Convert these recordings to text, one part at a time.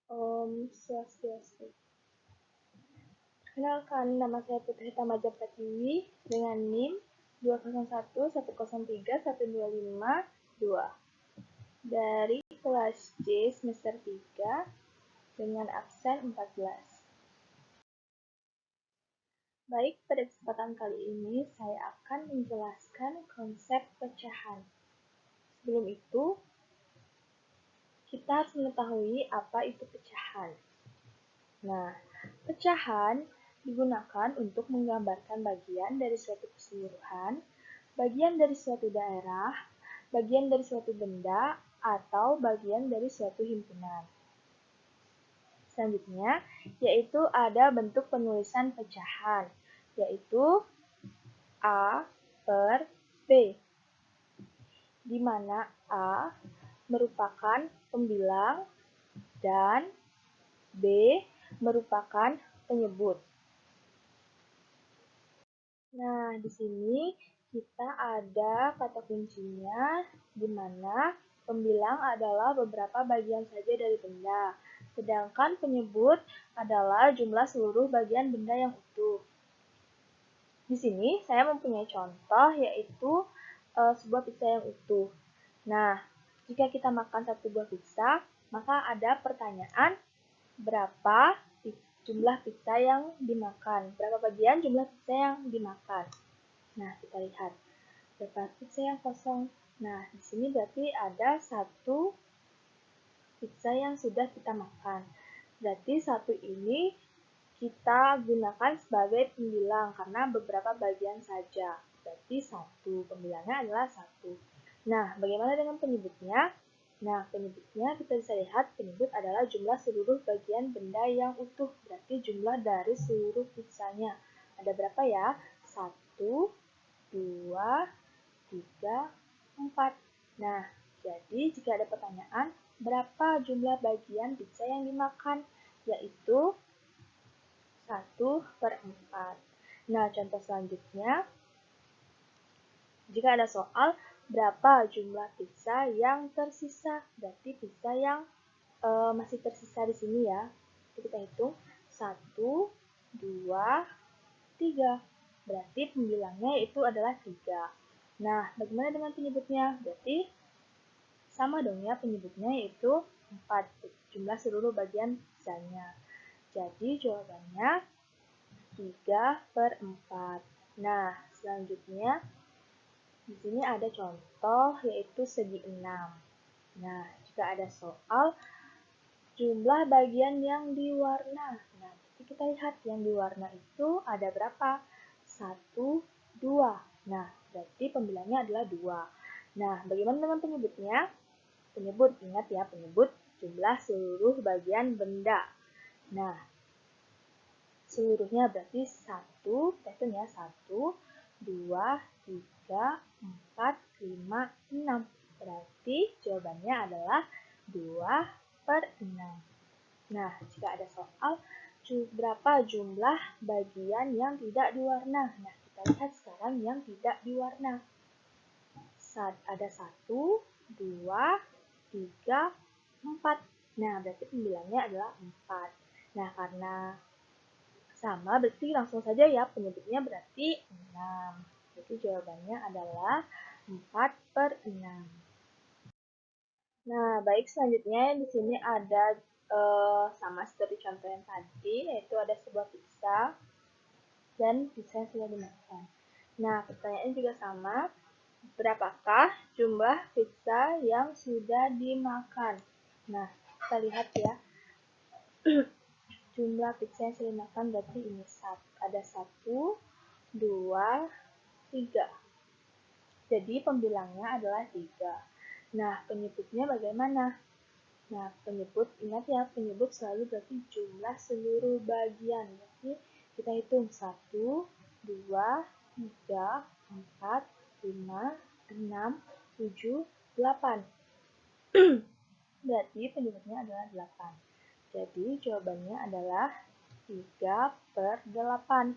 Om Swastiastu. Perkenalkan, nama saya Putri Tamaja Pratiwi dengan NIM 201103125 dari kelas C semester 3 dengan absen 14. Baik, pada kesempatan kali ini saya akan menjelaskan konsep pecahan. Sebelum itu, kita harus mengetahui apa itu pecahan. Nah, pecahan digunakan untuk menggambarkan bagian dari suatu keseluruhan, bagian dari suatu daerah, bagian dari suatu benda, atau bagian dari suatu himpunan. Selanjutnya, yaitu ada bentuk penulisan pecahan, yaitu A per B, di mana A merupakan pembilang dan B merupakan penyebut. Nah, di sini kita ada kata kuncinya, di mana pembilang adalah beberapa bagian saja dari benda, sedangkan penyebut adalah jumlah seluruh bagian benda yang utuh. Di sini saya mempunyai contoh, yaitu sebuah pizza yang utuh. Nah, jika kita makan satu buah pizza, maka ada pertanyaan berapa jumlah pizza yang dimakan, berapa bagian jumlah pizza yang dimakan. Nah, kita lihat berapa pizza yang kosong. Nah, di sini berarti ada satu pizza yang sudah kita makan. Berarti satu ini kita gunakan sebagai pembilang karena beberapa bagian saja. Berarti satu, pembilangnya adalah satu. Nah, bagaimana dengan penyebutnya? Nah, penyebutnya kita bisa lihat penyebut adalah jumlah seluruh bagian benda yang utuh. Berarti jumlah dari seluruh pizzanya. Ada berapa ya? 1, 2, 3, 4. Nah, jadi jika ada pertanyaan, berapa jumlah bagian pizza yang dimakan? Yaitu 1/4. Nah, contoh selanjutnya, jika ada soal, berapa jumlah pizza yang tersisa? Berarti pizza yang masih tersisa di sini ya. Kita hitung 1, 2, 3. Berarti pembilangnya itu adalah 3. Nah, bagaimana dengan penyebutnya? Berarti sama dong ya, penyebutnya yaitu 4, jumlah seluruh bagian pizzanya. Jadi jawabannya 3/4. Nah, selanjutnya di sini ada contoh yaitu segi 6. Nah, jika ada soal jumlah bagian yang diwarna. Nah, kita lihat yang diwarna itu ada berapa? 1, 2. Nah, berarti pembilangnya adalah 2. Nah, bagaimana dengan penyebutnya? Penyebut, ingat ya, penyebut jumlah seluruh bagian benda. Nah, seluruhnya berarti 1, hitung ya, 1, 2, 3, 4, 5, 6. Berarti jawabannya adalah 2/6. Nah, jika ada soal, berapa jumlah bagian yang tidak diwarna? Nah, kita lihat sekarang yang tidak diwarna. Ada 1, 2, 3, 4. Nah, berarti pembilangnya adalah 4. Nah, karena sama, berarti langsung saja ya, penyebutnya berarti 6. Jadi jawabannya adalah 4/6. Nah, baik, selanjutnya di sini ada sama seperti contoh yang tadi, yaitu ada sebuah pizza dan pizza yang sudah dimakan. Nah, pertanyaannya juga sama, berapakah jumlah pizza yang sudah dimakan? Nah, kita lihat ya, jumlah pizza yang sudah dimakan berarti ini ada 1, 2, 3. Jadi pembilangnya adalah 3. Nah, penyebutnya bagaimana? Nah, penyebut, ingat ya, penyebut selalu berarti jumlah seluruh bagian. Berarti kita hitung 1, 2, 3, 4, 5, 6, 7, 8. Berarti penyebutnya adalah 8. Jadi jawabannya adalah 3/8.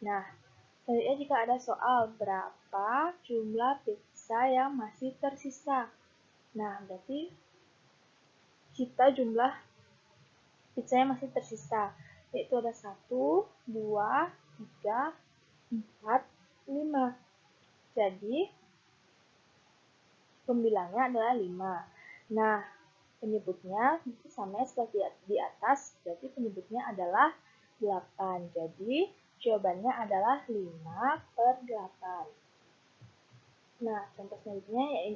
Nah, selanjutnya jika ada soal berapa jumlah pizza yang masih tersisa. Nah, berarti kita pizzanya masih tersisa, yaitu ada 1, 2, 3, 4, 5. Jadi, pembilangnya adalah 5. Nah, penyebutnya sama seperti di atas, berarti penyebutnya adalah 8. Jadi, jawabannya adalah 5/8. Nah, contoh selanjutnya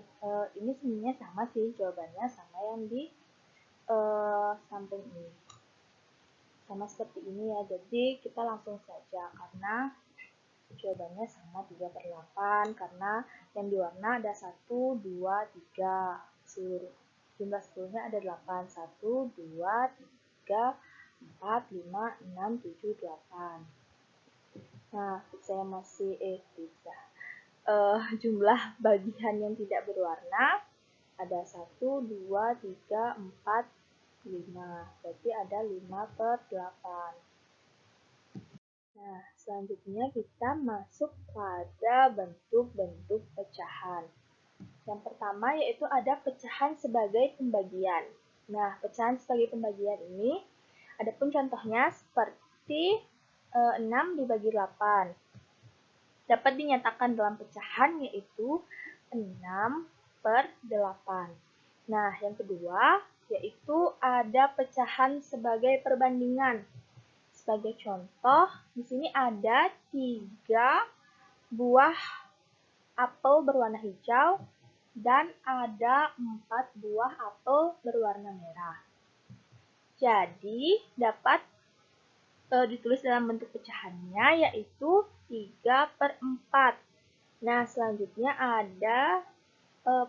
ini sebenarnya sama sih jawabannya sama yang di samping ini. Sama seperti ini ya, jadi kita langsung saja karena jawabannya sama 3/8 karena yang diwarna ada 1, 2, 3. Jumlah 10-nya ada 8. 1, 2, 3, 4, 5, 6, 7, 8. Nah, saya masih jumlah bagian yang tidak berwarna ada 1, 2, 3, 4, 5. Berarti ada 5/8. Nah, selanjutnya kita masuk pada bentuk-bentuk pecahan. Yang pertama yaitu ada pecahan sebagai pembagian. Nah, pecahan sebagai pembagian ini adapun contohnya seperti 6 dibagi 8. Dapat dinyatakan dalam pecahan yaitu 6/8. Nah, yang kedua yaitu ada pecahan sebagai perbandingan. Sebagai contoh, di sini ada 3 buah apel berwarna hijau dan ada 4 buah apel berwarna merah. Jadi, dapat ditulis dalam bentuk pecahannya yaitu 3/4. Nah, selanjutnya ada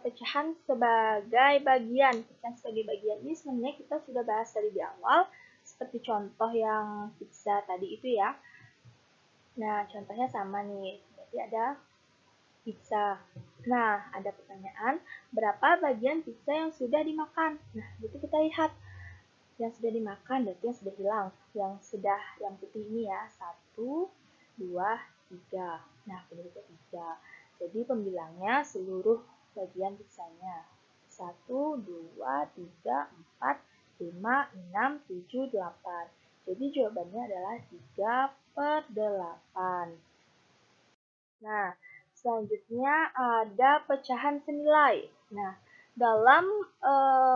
pecahan sebagai bagian. Pecahan sebagai bagian ini sebenarnya kita sudah bahas tadi di awal, seperti contoh yang pizza tadi itu ya. Nah, contohnya sama nih, berarti ada pizza. Nah, ada pertanyaan, berapa bagian pizza yang sudah dimakan? Nah, jadi kita lihat yang sudah dimakan berarti yang sudah hilang. Yang putih ini ya, 1, 2, 3. Nah, penyebutnya 3. Jadi pembilangnya seluruh bagian pizzanya. 1, 2, 3, 4, 5, 6, 7, 8. Jadi jawabannya adalah 3/8. Nah, selanjutnya ada pecahan senilai. Nah, dalam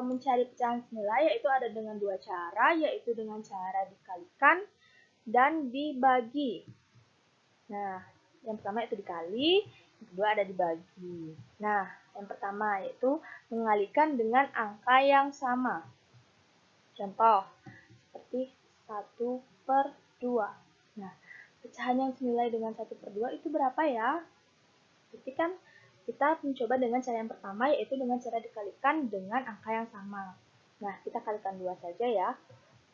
mencari pecahan senilai yaitu ada dengan dua cara, yaitu dengan cara dikalikan dan dibagi. Nah, yang pertama itu dikali, yang kedua ada dibagi. Nah, yang pertama yaitu mengalikan dengan angka yang sama. Contoh, seperti 1/2. Nah, pecahan yang senilai dengan 1/2 itu berapa ya? Jadi kan kita mencoba dengan cara yang pertama yaitu dengan cara dikalikan dengan angka yang sama. Nah, kita kalikan 2 saja ya.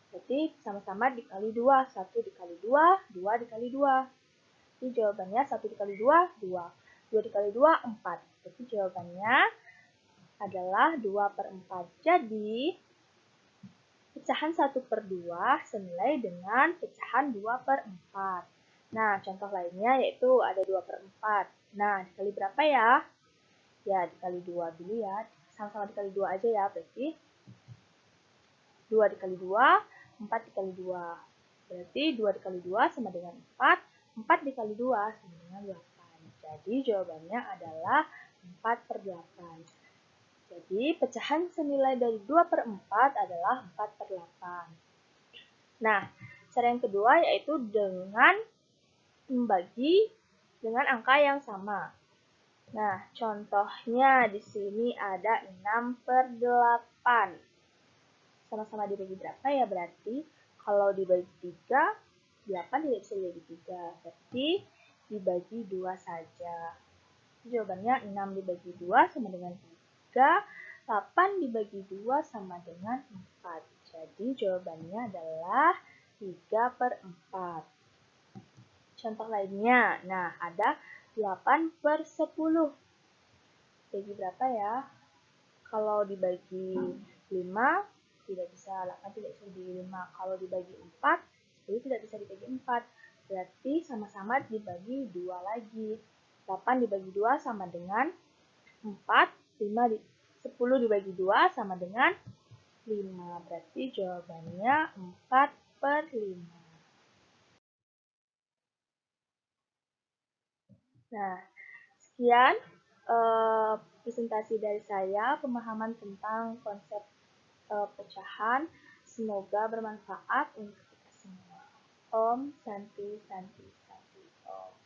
Jadi sama-sama dikali 2. 1 dikali 2, 2 dikali 2. Jadi jawabannya 1 dikali 2, 2. 2 dikali 2, 4. Jadi jawabannya adalah 2/4. Jadi, pecahan 1/2 senilai dengan pecahan 2/4. Nah, contoh lainnya yaitu ada 2/4. Nah, dikali berapa ya? Ya, dikali 2 dulu ya. Sama-sama dikali 2 aja ya, berarti 2 dikali 2, 4 dikali 2. Berarti 2 dikali 2 sama dengan 4, 4 dikali 2 sama dengan 8. Jadi jawabannya adalah 4/8. Jadi pecahan senilai dari 2/4 adalah 4/8. Nah, cara yang kedua yaitu dengan membagi dengan angka yang sama. Nah, contohnya di sini ada 6/8. Sama-sama dibagi berapa ya berarti? Kalau dibagi 3, 8 tidak bisa dibagi 3. Berarti dibagi 2 saja. Jawabannya 6 dibagi 2 sama dengan 3. 8 dibagi 2 sama dengan 4. Jadi jawabannya adalah 3/4. Contoh lainnya, nah ada 8/10. Bagi berapa ya? Kalau dibagi 5, tidak bisa, 8 tidak bisa dibagi 5. Kalau dibagi 4, 10 tidak bisa dibagi 4. Berarti sama-sama dibagi 2 lagi. 8 dibagi 2 sama dengan 4, 10 dibagi 2 sama dengan 5. Berarti jawabannya 4/5. Nah, sekian presentasi dari saya, pemahaman tentang konsep pecahan. Semoga bermanfaat untuk kita semua. Om Santi Santi Santi Om.